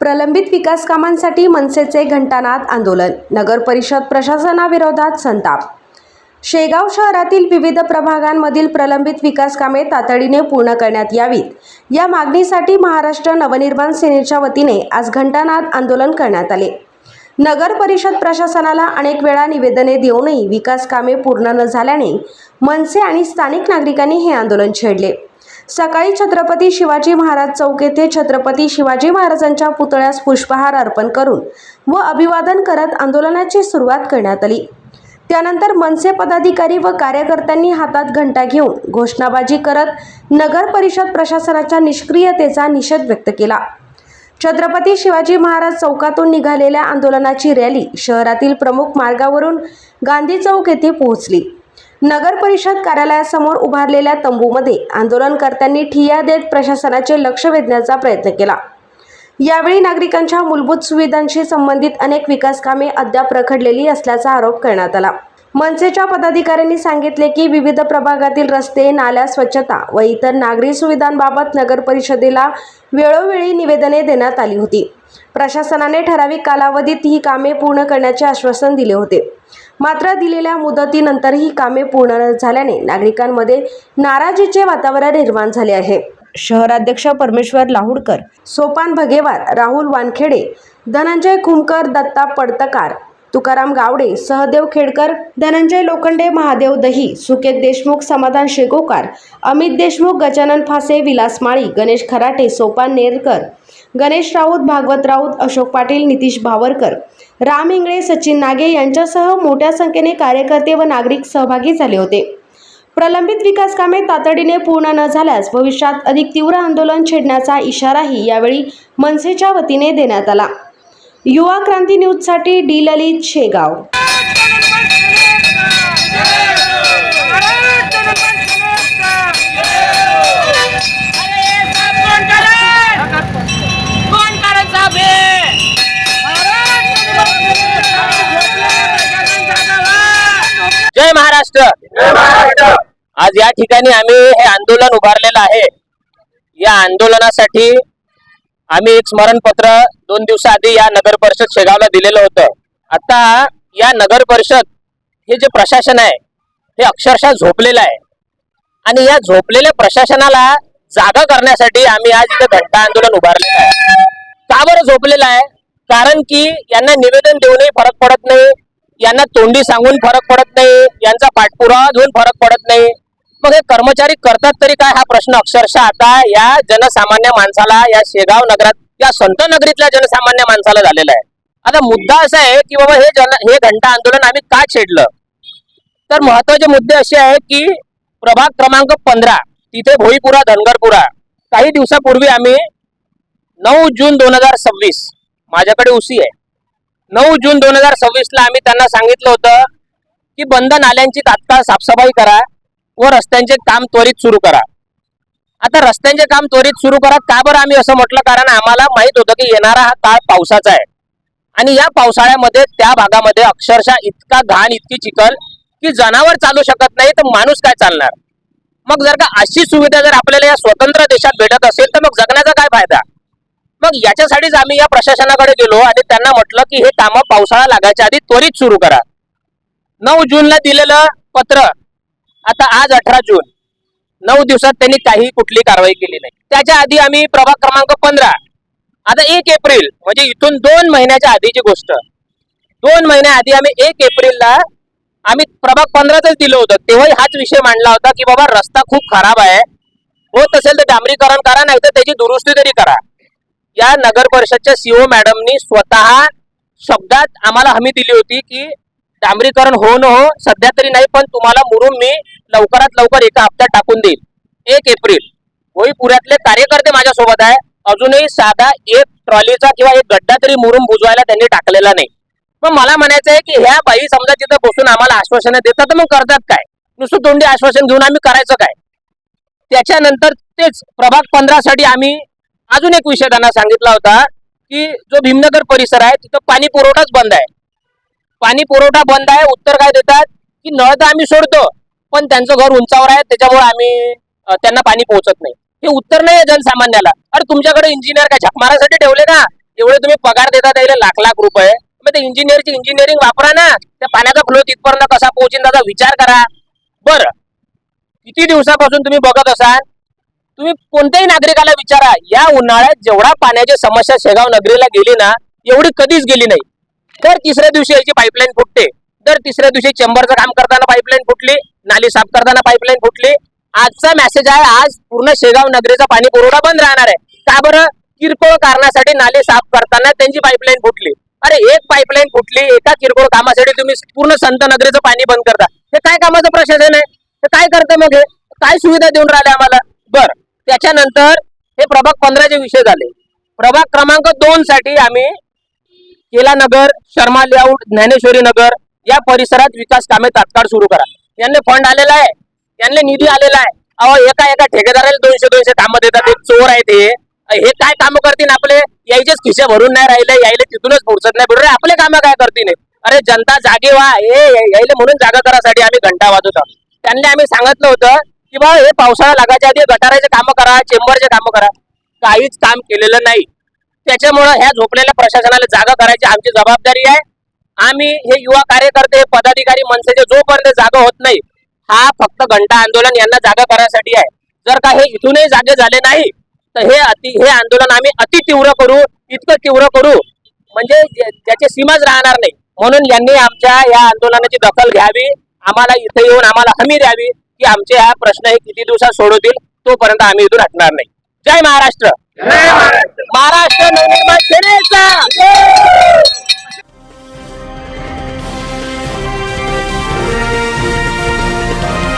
प्रलंबित विकास कामांसाठी मनसेचे घंटानाद आंदोलन, नगर परिषद प्रशासनाविरोधात संताप। शेगाव शहरातील विविध प्रभागांमधील प्रलंबित विकास कामे तातडीने पूर्ण करण्यात यावीत या मागणीसाठी महाराष्ट्र नवनिर्माण सेनेच्या वतीने आज घंटानाद आंदोलन करण्यात आले। नगर परिषद प्रशासनाला अनेक वेळा निवेदने देऊनही विकास कामे पूर्ण न झाल्याने मनसे आणि स्थानिक नागरिकांनी हे आंदोलन छेडले। सकाळी छत्रपती शिवाजी महाराज चौक येथे छत्रपती शिवाजी महाराजांच्या पुतळ्यास पुष्पहार अर्पण करून व अभिवादन करत आंदोलनाची सुरुवात करण्यात आली। त्यानंतर मनसे पदाधिकारी व कार्यकर्त्यांनी हातात घंटा घेऊन घोषणाबाजी करत नगर परिषद प्रशासनाच्या निष्क्रियतेचा निषेध व्यक्त केला। छत्रपती शिवाजी महाराज चौकातून निघालेल्या आंदोलनाची रॅली शहरातील प्रमुख मार्गावरून गांधी चौक येथे पोहोचली। नगर परिषद कार्यालयासमोर उभारलेल्या तंबूमध्ये आंदोलनकर्त्यांनी ठिय्या देत प्रशासनाचे लक्ष वेधण्याचा प्रयत्न केला। यावेळी नागरिकांच्या मूलभूत सुविधांशी संबंधित अनेक विकास कामे अद्याप रखडलेली असल्याचा आरोप करण्यात आला। मनसेच्या पदाधिकाऱ्यांनी सांगितले की विविध प्रभागातील रस्ते, नाल्या, स्वच्छता व इतर नागरी सुविधांबाबत नगर परिषदेला वेळोवेळी निवेदने देण्यात आली होती। प्रशासनाने ठराविक कालावधीत ही कामे पूर्ण करण्याचे आश्वासन दिले होते, मात्र दिलेल्या मुदतीनंतर ही कामे पूर्ण न झाल्याने नागरिकांमध्ये नाराजीचे वातावरण निर्माण झाले आहे। शहराध्यक्ष परमेश्वर लाहुडकर, सोपान भगेवार, राहुल वानखेडे, धनंजय खुमकर, दत्ता पडतकार, तुकाराम गावडे, सहदेव खेडकर, धनंजय लोखंडे, महादेव दही, सुकेत देशमुख, समाधान शेगोकार, अमित देशमुख, गजानन फासे, विलास माळी, गणेश खराटे, सोपान नेरकर, गणेश राऊत, भागवत राऊत, अशोक पाटील, नितीश भावरकर, राम इंगळे, सचिन नागे यांच्यासह मोठ्या संख्येने कार्यकर्ते व नागरिक सहभागी झाले होते। प्रलंबित विकास कामे तातडीने पूर्ण न झाल्यास भविष्यात अधिक तीव्र आंदोलन छेडण्याचा इशाराही यावेळी मनसेच्या वतीने देण्यात आला। युवा क्रांती न्यूजसाठी डी ललित, शेगाव। जय महाराष्ट्र। आज या ठिकाणी आम्ही हे आंदोलन उभारलेलं आहे। या आंदोलनासाठी आम्ही एक स्मरणपत्र 2 दिवसाआधी या नगर परिषद शेगावला दिलेलं होतं। आता या नगर परिषद हे जे प्रशासन आहे हे अक्षरशः झोपलेलं आहे आणि या झोपलेल्या प्रशासनाला जागा करण्यासाठी आम्ही आज इथे घंटा आंदोलन उभारलेलं आहे। का बरं झोपलेलं आहे? कारण की यांना निवेदन देऊनही फरक पडत नाही, यांना तोंडी सांगून फरक पडत नाही, यांचा पाठपुरावा घेऊन फरक पडत नाही। मग हे कर्मचारी करतात तरी काय हा प्रश्न अक्षरशः आता या जनसामान्य माणसाला, या शेगाव नगरात, या संत नगरीतल्या जनसामान्य माणसाला झालेला आहे। आता मुद्दा असा आहे की बाबा हे घंटा आंदोलन आम्ही का छेडलं, तर महत्वाचे मुद्दे असे आहेत की प्रभाग क्रमांक 15 तिथे भोईपुरा, धनगरपुरा, काही दिवसापूर्वी आम्ही 9 जून 2026 माझ्याकडे उसी आहे, 9 जून 2026 ला आम्ही त्यांना सांगितलं होतं की बंद नाल्यांची तात्काळ साफसफाई करा व रस्त्यांचे काम त्वरित सुरू करा। आता रस्त्यांचे काम त्वरित सुरू करा का बरं आम्ही असं म्हटलं? कारण आम्हाला माहित होतं की येणारा हा काळ पावसाचा आहे आणि या पावसाळ्यामध्ये त्या भागामध्ये अक्षरशः इतका घाण, इतकी चिखल की जनावर चालू शकत नाही तर माणूस काय चालणार? मग जर का अशी सुविधा जर आपल्याला या स्वतंत्र देशात भेटत असेल तर मग जगण्याचा काय फायदा? मग याच्यासाठीच आम्ही या प्रशासनाकडे गेलो आणि त्यांना म्हटलं की हे कामं पावसाळा लागायच्या आधी त्वरित सुरू करा। 9 जूनला दिलेलं पत्र, आता आज 18 जून, 9 दिवसात त्यांनी काही कुठली कारवाई केली नाही। त्याच्या आधी आम्ही प्रभाग क्रमांक 15, आता 1 एप्रिल म्हणजे इथून 2 महिन्याच्या आधीची गोष्ट, 2 महिन्याआधी आम्ही 1 एप्रिलला आम्ही प्रभाग 15च दिलं होतं। तेव्हाही हाच विषय मांडला होता की बाबा रस्ता खूप खराब आहे, होत असेल तर डांबरीकरण करा, नाही तर त्याची दुरुस्ती तरी करा। या नगर परिषदच्या सीओ मॅडमनी स्वतः शब्दात आम्हाला हमी दिली होती की डांबरीकरण हो न हो सध्या तरी नाही, पण तुम्हाला मुरुम मी लवकरात लवकर एका हप्त्यात टाकून देईल। 1 एप्रिल भोईपुऱ्यातले कार्यकर्ते माझ्यासोबत आहे, अजूनही साधा एक ट्रॉलीचा किंवा एक गड्डा तरी मुरुम बुजवायला त्यांनी टाकलेला नाही। मग मला म्हणायचं आहे की ह्या बाई समजा तिथं बसून आम्हाला आश्वासनं देतात तर मग करतात काय? नुसतं तोंडी आश्वासन घेऊन आम्ही करायचं काय? त्याच्यानंतर तेच प्रभाग 15 साठी आम्ही अजून एक विषय त्यांना सांगितला होता की जो भीमनगर परिसर आहे तिथं पाणी पुरवठाच बंद आहे, पाणी पुरवठा बंद आहे। उत्तर काय देतात की नळ तर आम्ही सोडतो पण त्यांचं घर उंचावर आहे त्याच्यामुळे आम्ही त्यांना पाणी पोहोचत नाही। हे उत्तर नाही जनसामान्याला। अरे तुमच्याकडे इंजिनियर काय झक मारायसाठी ठेवले का? एवढे तुम्ही पगार देता त्याला लाख लाख रुपये, मग ते इंजिनियरची इंजिनिअरिंग वापरा ना. त्या पाण्याचा फ्लो तिथपर्यंत कसा पोहोचेल त्याचा विचार करा. बरं, किती दिवसापासून तुम्ही बघत असाल, तुम्ही कोणत्याही नागरिकाला विचारा, या उन्हाळ्यात जेवढा पाण्याची समस्या शेगाव नगरीला गेली ना, एवढी कधीच गेली नाही. दर तिसऱ्या दिवशी याची पाईपलाईन फुटते, दर तिसऱ्या दिवशी चेंबरचं काम करताना पाईपलाईन फुटली, नाली साफ करताना पाईपलाईन फुटली. आजचा मेसेज आहे, आज पूर्ण शेगाव नगरीचा पाणी पुरवठा बंद राहणार आहे. का बरं? किरकोळ कारणासाठी नाले साफ करताना त्यांची पाईपलाईन फुटली. अरे एक पाईपलाईन फुटली, एका किरकोळ कामासाठी तुम्ही पूर्ण संत नगरीचं पाणी बंद करता. हे काय कामाचं प्रशासन आहे? हे काय करतं मग? हे काय सुविधा देऊन राहिले आम्हाला? बर, त्याच्यानंतर हे प्रभाग 15 चे विषय झाले. प्रभाग क्रमांक 2 साठी आम्ही केला नगर, शर्मा लेआउट, ज्ञानेश्वरी नगर या परिसरात विकास कामे तात्काळ सुरू करा. यांना फंड आलेला आहे, यांना निधी आलेला आहे. अहो, एका एका ठेकेदाराला 200 कामं देतात. एक चोर आहे ते. हे काय कामं करतील आपले? यायचेच खिसे भरून नाही राहिले, यायला तिथूनच फुरसत नाही. बरोबर, आपले कामं काय करतील? अरे जनता जागे व्हा. हे यायले म्हणून जागा करासाठी आम्ही घंटा वाजवतो. त्यांना आम्ही सांगितलं होतं की बा हे पावसाळा लागायच्या आधी गटाराचे कामं करा, चेंबरचे कामं करा. काहीच काम केलेलं नाही. त्याच्यामुळं ह्या झोपलेल्या प्रशासनाला जागा करायची आमची जबाबदारी आहे. आम्ही हे युवा कार्यकर्ते, पदाधिकारी, मनसेचे जोपर्यंत जागा होत नाही, हा फक्त घंटा आंदोलन यांना जागा करायसाठी आहे. जर का हे इथूनही जागे झाले नाही तर हे आंदोलन आम्ही अति तीव्र करू, इतकं तीव्र करू म्हणजे ज्याची सीमाच राहणार नाही. म्हणून यांनी आमच्या या आंदोलनाची दखल घ्यावी, आम्हाला इथे येऊन आम्हाला हमी द्यावी की आमचे हा प्रश्न हे किती दिवसात सोडवतील. तोपर्यंत आम्ही इथून हटणार नाही. जय महाराष्ट्र. महाराष्ट्र नवनिर्माण सेनेचा